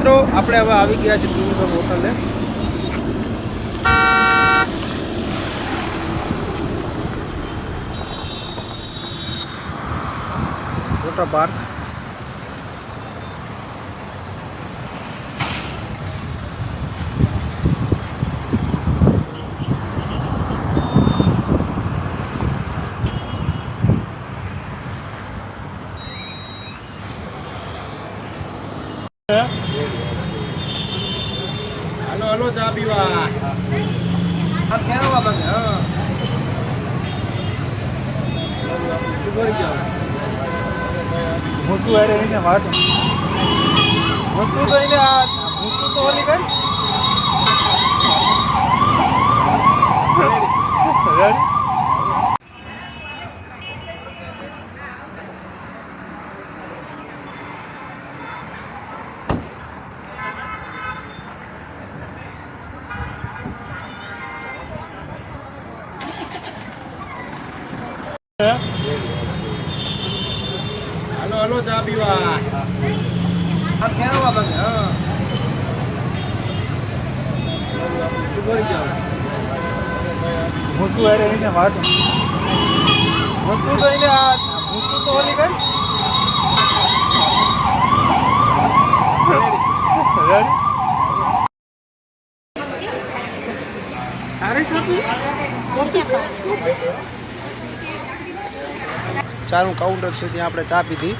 મિત્રો આપણે હવે આવી ગયા છે કિંગડમ હોટલે. Water park. હલો હલો ચા પીવા આ ફેરવા માંગે. હા મૂસું અરે એને વાટ વસ્તુ તો એને આ વસ્તુ તો ઓલી કર રેડી. હલો હલો ચા પીવા આ ફેરવા માંગે. હા મૂસું અરે એને વાટ વસ્તુ તો એને આ વસ્તુ તો ઓલી કર રેડી. તારે સાપુ ચાનું કાઉન્ટર છે ત્યાં આપણે ચા પીધી.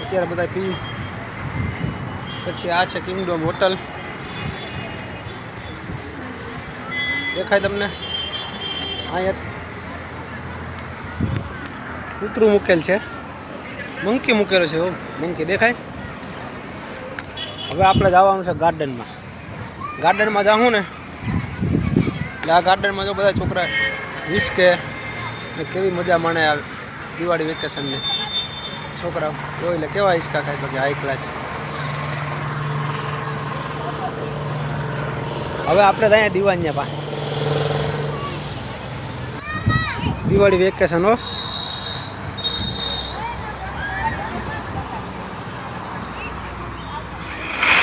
અત્યારે બધા પી પછી આ છે કિંગડમ હોટલ. દેખાય તમને? આ એક કૂતરું મૂકેલ છે, મંકી મૂકેલો છે. મંકી દેખાય. હવે આપણે જવાનું છે ગાર્ડનમાં. ગાર્ડનમાં જાઉં ને એટલે આ ગાર્ડનમાં જો બધા છોકરા હિસકે ને કેવી મજા માણે આ દિવાળી વેકેશનને. છોકરાઓ જોઈ લે કેવા હિસકા ખાય બાકી હાઈ ક્લાસ. હવે આપણે ત્યાં દિવાળીયા પાસે દિવાળી વેકેશન હો.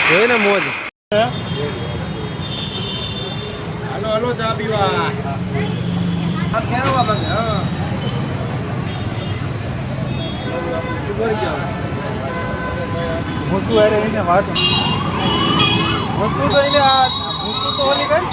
જોઈ ને મોજ. હલો હલો ચા પીવા આ ફેરવા માંગે. હા મૂસું અરે એને વાટ વસ્તુ તો એને આ વસ્તુ તો ઓલી કર